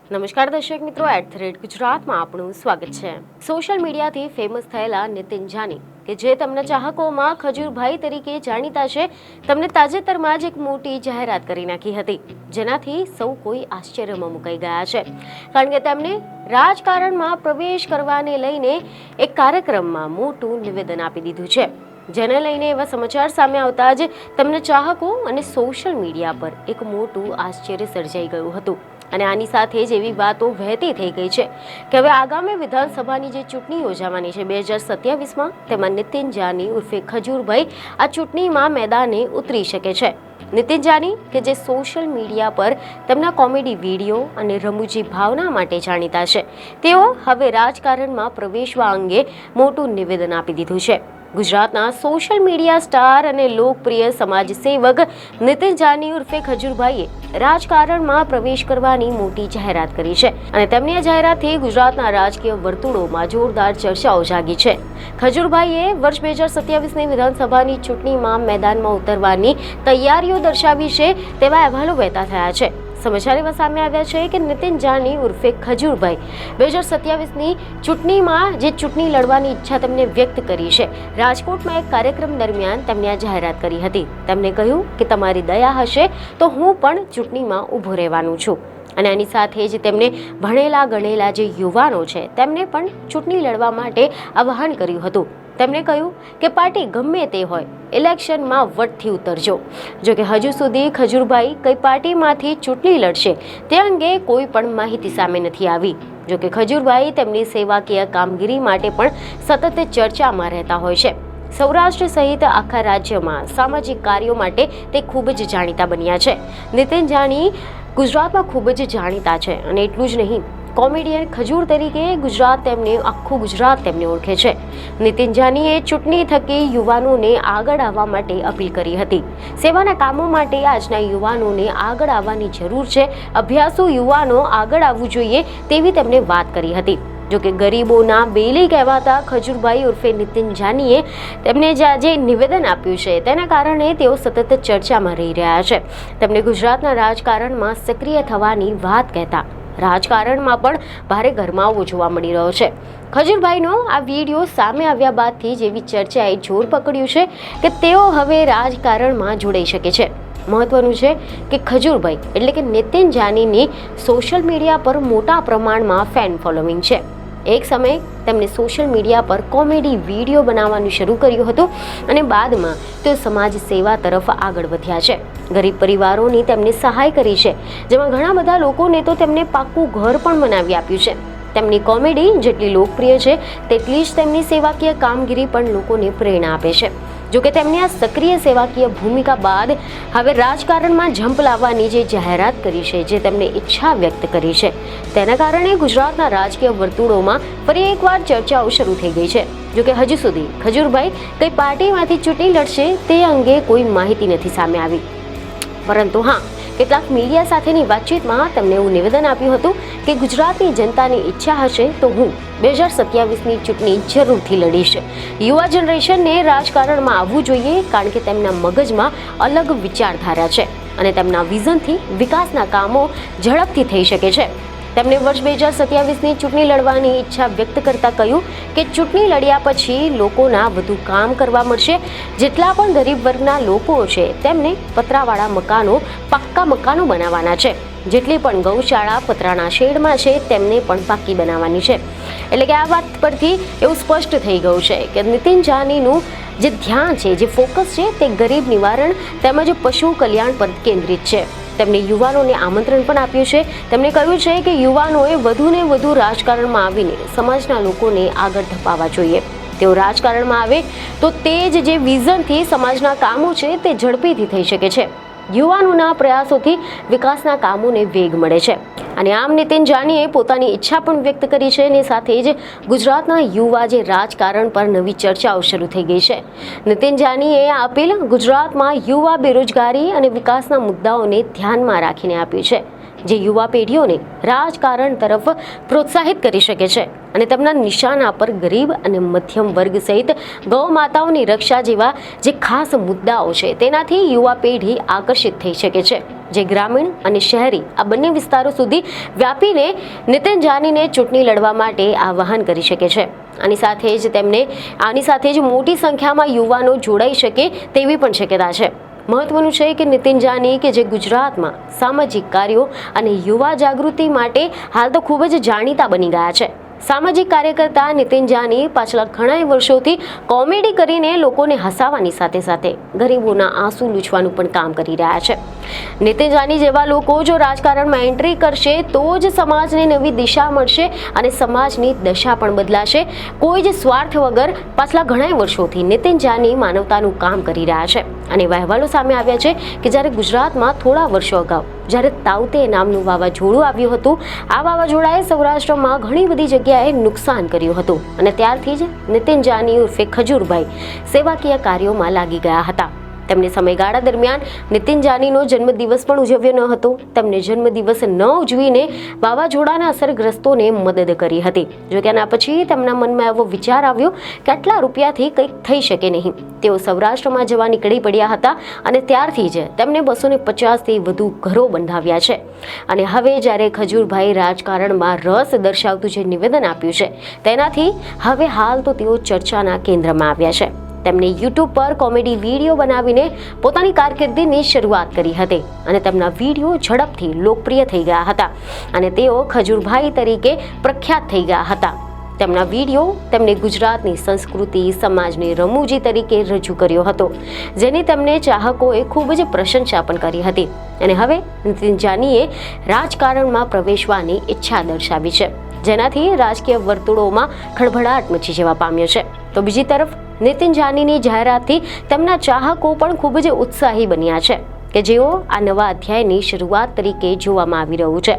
નમસ્કાર દર્શક મિત્રો, @ગુજરાતમાં આપનું સ્વાગત છે। સોશિયલ મીડિયાથી ફેમસ થયેલા નીતિન જાની કે જે તેમના ચાહકોમાં ખજૂરભાઈ તરીકે જાણીતા છે, તેમને તાજેતરમાં જ એક મોટી જાહેરાત કરી નાખી હતી, જેનાથી સૌ કોઈ આશ્ચર્યમાં મુકાઈ ગયા છે, કારણ કે તેમણે રાજકારણમાં પ્રવેશ કરવાને લઈને એક કાર્યક્રમમાં મોટું નિવેદન આપી દીધું છે, જેને લઈને એવા સમાચાર સામે આવતા જ તેમના ચાહકો અને સોશિયલ મીડિયા પર એક મોટું આશ્ચર્ય સર્જાઈ ગયું હતું। અને આની સાથે જ એવી વાતો વહેતી થઈ ગઈ છે કે હવે આગામી વિધાનસભાની જે ચૂંટણી યોજાવાની છે 2027માં, તેમાં નીતિન જાની ઉર્ફે ખજૂરભાઈ આ ચૂંટણીમાં મેદાને ઉતરી શકે છે। નીતિન જાની કે જે સોશિયલ મીડિયા પર તેમના કોમેડી વિડીયો અને રમૂજી ભાવના માટે જાણીતા છે, તેઓ હવે રાજકારણમાં પ્રવેશવા અંગે મોટું નિવેદન આપી દીધું છે। ગુજરાતના સોશિયલ મીડિયા સ્ટાર અને લોકપ્રિય સમાજ સેવક નીતિન જાની ઉર્ફે ખજૂરભાઈએ રાજકારણમાં પ્રવેશ કરવાની મોટી જાહેરાત કરી છે અને તેમની આ જાહેરાતથી ગુજરાતના રાજકીય વર્તુળોમાં જોરદાર ચર્ચાઓ જાગી છે। ખજૂરભાઈએ વર્ષ 2027ની વિધાનસભાની ચૂંટણીમાં મેદાનમાં ઉતરવાની તૈયારીઓ દર્શાવી છે તેવા અહેવાલો વહેતા થયા છે। સમાચાર એવા સામે આવ્યા છે કે નીતિન જાની ઉર્ફે ખજૂરભાઈ 2027ની ચૂંટણીમાં જે ચૂંટણી લડવાની ઈચ્છા તેમને વ્યક્ત કરી છે। રાજકોટમાં એક કાર્યક્રમ દરમિયાન તેમણે આ જાહેરાત કરી હતી। તેમણે કહ્યું કે તમારી દયા હશે તો હું પણ ચૂંટણીમાં ઊભો રહેવાનું છું, અને આની સાથે જ તેમણે ભણેલા ગણેલા જે યુવાનો છે તેમને પણ ચૂંટણી લડવા માટે આહ્વાન કર્યું હતું। તેમણે કહ્યું કે પાર્ટી ગમે તે હોય, ઇલેક્શનમાં વટથી ઉતરજો। જો કે હજુ સુધી ખજૂરભાઈ કઈ પાર્ટીમાંથી ચૂંટણી લડશે તે અંગે કોઈ પણ માહિતી સામે નથી આવી। જો કે ખજૂરભાઈ તેમની સેવાકીય કામગીરી માટે પણ સતત ચર્ચામાં રહેતા હોય છે। સૌરાષ્ટ્ર સહિત આખા રાજ્યમાં સામાજિક કાર્યો માટે તે ખૂબ જ જાણીતા બન્યા છે। નીતિન જાની ગુજરાતમાં ખૂબ જ જાણીતા છે, અને એટલું જ નહીં, કોમેડિયન ખજૂર તરીકે આખું ગુજરાત તેમને ઓળખે છે। નીતિન જાનીએ ચૂંટણી થકી યુવાનોને આગળ આવવા માટે અપીલ કરી હતી। સેવાના કામો માટે આજના યુવાનોને આગળ આવવાની જરૂર છે, અભ્યાસુ યુવાનો આગળ આવવું જોઈએ તેવી તેમણે વાત કરી હતી। જો કે ગરીબોના બેલી કહેવાતા ખજૂરભાઈ ઉર્ફે નીતિન જાનીએ તેમને જે નિવેદન આપ્યું છે તેના કારણે તેઓ સતત ચર્ચામાં રહી રહ્યા છે। તેમણે ગુજરાતના રાજકારણમાં સક્રિય થવાની વાત કહેતા રાજકારણમાં પણ ભારે ગરમાવો જોવા મળી રહ્યો છે। ખજૂરભાઈનો આ વિડીયો સામે આવ્યા બાદથી જ એવી ચર્ચાએ જોર પકડ્યું છે કે તેઓ હવે રાજકારણમાં જોડાઈ શકે છે। મહત્વનું છે કે ખજૂરભાઈ એટલે કે નીતિન જાનીની સોશિયલ મીડિયા પર મોટા પ્રમાણમાં ફેન ફોલોવિંગ છે। એક સમયે તેમણે સોશિયલ મીડિયા પર કોમેડી વિડીયો બનાવવાનું શરૂ કર્યું હતું, અને બાદમાં તેઓ સમાજ સેવા તરફ આગળ વધ્યા છે। ગરીબ પરિવારોની તેમને સહાય કરી છે, જેમાં ઘણા બધા લોકોને તો તેમને પાક્કું ઘર પણ બનાવી આપ્યું છે। તેમની કોમેડી જેટલી લોકપ્રિય છે તેટલી જ તેમની સેવાકીય કામગીરી પણ લોકોને પ્રેરણા આપે છે। જો કે તેમની આ સક્રિય સેવાકીય ભૂમિકા બાદ હવે રાજકારણમાં જંપ લાવવાની જે જાહેરાત કરી છે, જે તેમને ઈચ્છા વ્યક્ત કરી છે, તેના કારણે ગુજરાતના રાજકીય વર્તુળોમાં ફરી એકવાર ચર્ચાઓ શરૂ થઈ ગઈ છે। જો કે હજુ સુધી ખજૂરભાઈ કઈ પાર્ટીમાંથી ચૂંટણી લડશે તે અંગે કોઈ માહિતી નથી સામે આવી, પરંતુ હા, કેટલાક મીડિયા સાથેની વાતચીતમાં તેમણે એવું નિવેદન આપ્યું હતું કે ગુજરાતની જનતાની ઈચ્છા હશે તો હું 2027ની ચૂંટણી જરૂરથી લડીશ। યુવા જનરેશનને રાજકારણમાં આવવું જોઈએ, કારણ કે તેમના મગજમાં અલગ વિચારધારા છે અને તેમના વિઝનથી વિકાસના કામો ઝડપથી થઈ શકે છે। તેમણે વર્ષ 2027ની ચૂંટણી લડવાની ઈચ્છા વ્યક્ત કરતા કહ્યું કે ચૂંટણી લડ્યા પછી લોકોના વધુ કામ કરવા મળશે। જેટલા પણ ગરીબ વર્ગના લોકો છે તેમને પતરાવાળા મકાનો, પાક્કા મકાનો બનાવવાના છે। જેટલી પણ ગૌશાળા પતરાના શેડમાં છે તેમને પણ પાક્કી બનાવવાની છે। એટલે કે આ વાત પરથી એવું સ્પષ્ટ થઈ ગયું છે કે નીતિન જાનીનું જે ધ્યાન છે, જે ફોકસ છે, તે ગરીબ નિવારણ તેમજ પશુ કલ્યાણ પર કેન્દ્રિત છે। તેમણે યુવાનોને આમંત્રણ પણ આપ્યું છે। તેમણે કહ્યું છે કે યુવાનોએ વધુને વધુ રાજકારણમાં આવીને સમાજના લોકોને આગળ ધપાવવા જોઈએ। તેઓ રાજકારણમાં આવે તો તે જે વિઝનથી સમાજના કામો છે તે ઝડપીથી થઈ શકે છે। યુવાનોના પ્રયાસોથી વિકાસના કામોને વેગ મળે છે, અને આમ નીતિન જાનીએ પોતાની ઈચ્છા પણ વ્યક્ત કરી છે, અને સાથે જ ગુજરાતના યુવા જે રાજકારણ પર નવી ચર્ચાઓ શરૂ થઈ ગઈ છે। નીતિન જાનીએ આ અપીલ ગુજરાતમાં યુવા બેરોજગારી અને વિકાસના મુદ્દાઓને ધ્યાનમાં રાખીને આપ્યું છે। જે યુવા પેઢીઓને રાજકારણ તરફ પ્રોત્સાહિત કરી શકે છે અને તેમના નિશાના પર ગરીબ અને મધ્યમ વર્ગ સહિત ગૌ માતાઓની રક્ષા જેવા જે ખાસ મુદ્દાઓ છે તેનાથી યુવા પેઢી આકર્ષિત થઈ શકે છે, જે ગ્રામીણ અને શહેરી આ બંને વિસ્તારો સુધી વ્યાપીને નીતિન જાનીને ચૂંટણી લડવા માટે આહ્વાન કરી શકે છે. આની સાથે જ મોટી સંખ્યામાં યુવાનો જોડાઈ શકે તેવી પણ શક્યતા છે. મહત્વનું છે કે નીતિન જાની કે જે ગુજરાતમાં સામાજિક કાર્યો અને યુવા જાગૃતિ માટે હાલ તો ખૂબ જ જાણીતા બની ગયા છે. સામાજિક કાર્યકર્તા નીતિન જાની પાછલા ઘણા વર્ષોથી કોમેડી કરીને લોકોને હસાવવાની સાથે સાથે ગરીબોના આંસુ લૂછવાનું પણ કામ કરી રહ્યા છે. નીતિન જાની જેવા લોકો જો રાજકારણમાં એન્ટ્રી કરશે તો જ સમાજને નવી દિશા મળશે અને સમાજની દશા પણ બદલાશે. કોઈ જ સ્વાર્થ વગર પાછલા ઘણા વર્ષોથી નીતિન જાની માનવતાનું કામ કરી રહ્યા છે અને એવા અહેવાલો સામે આવ્યા છે કે જ્યારે ગુજરાતમાં થોડા વર્ષો અગાઉ જ્યારે તાઉતે નામનું વાવાઝોડું આવ્યું હતું, આ વાવાઝોડાએ સૌરાષ્ટ્રમાં ઘણી બધી જગ્યાએ નુકસાન કર્યું હતું અને ત્યારથી જ નીતિન જાની ઉર્ફે ખજૂરભાઈ સેવાકીય કાર્યોમાં લાગી ગયા હતા. તેમણે સમયગાળા દરમિયાન નીતિન જાનીનો જન્મદિવસ પણ ઉજવ્યો ન હતો. તેમને જન્મદિવસ ન ઉજવીને વાવાઝોડાના અસરગ્રસ્તોને મદદ કરી હતી. જોકે આના પછી તેમના મનમાં એવો વિચાર આવ્યો કે આટલા રૂપિયાથી કંઈક થઈ શકે નહીં. તેઓ સૌરાષ્ટ્રમાં જવા નીકળી પડ્યા હતા અને ત્યારથી જ તેમને 250થી વધુ ઘરો બંધાવ્યા છે. અને હવે જ્યારે ખજૂરભાઈ રાજકારણમાં રસ દર્શાવતું જે નિવેદન આપ્યું છે તેનાથી હવે હાલ તો તેઓ ચર્ચાના કેન્દ્રમાં આવ્યા છે. તેમણે યુટ્યુબ પર કોમેડી વિડીયો બનાવીને પોતાની કારકિર્દીની શરૂઆત કરી હતી અને તેમના વિડીયો ઝડપથી લોકપ્રિય થઈ ગયા હતા અને તેઓ ખજૂરભાઈ તરીકે પ્રખ્યાત થઈ ગયા હતા. તેમના વિડીયો તેમને ગુજરાતની સંસ્કૃતિ, સમાજની રમૂજી તરીકે રજૂ કર્યો હતો, જેની તેમને ચાહકોએ ખૂબ જ પ્રશંસા પણ કરી હતી. અને હવે નીતિન જાનીએ રાજકારણમાં પ્રવેશવાની ઈચ્છા દર્શાવી છે, જેનાથી રાજકીય વર્તુળોમાં ખળભળાટ મચી જવા પામ્યો છે. તો બીજી તરફ નીતિન જાનીની જાહેરાતથી તેમના ચાહકો પણ ખૂબ જ ઉત્સાહી બન્યા છે કે જેઓ આ નવા અધ્યાયની શરૂઆત તરીકે જોવામાં આવી રહ્યું છે.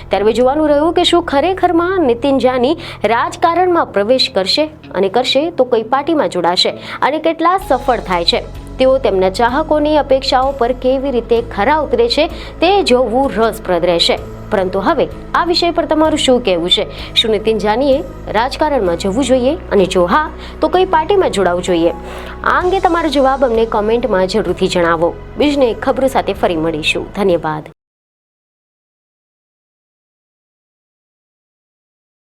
ત્યારે જોવાનું રહ્યું કે શું ખરેખરમાં નીતિન જાની રાજકારણમાં પ્રવેશ કરશે અને કરશે તો કઈ પાર્ટીમાં જોડાશે અને કેટલા સફળ થાય છે. તેઓ તેમના ચાહકોની અપેક્ષાઓ પર કેવી રીતે ખરા ઉતરે છે તે જોવું રસપ્રદ રહેશે. પરંતુ હવે આ વિષય પર તમારું શું કહેવું છે? શું નીતિન જાનીએ રાજકારણમાં જવું જોઈએ અને જો હા તો કઈ પાર્ટીમાં જોડાવવું જોઈએ? આ અંગે તમારો જવાબ અમને કોમેન્ટમાં જરૂરથી જણાવો. બીજને ખબરો સાથે ફરી મળીશું. ધન્યવાદ.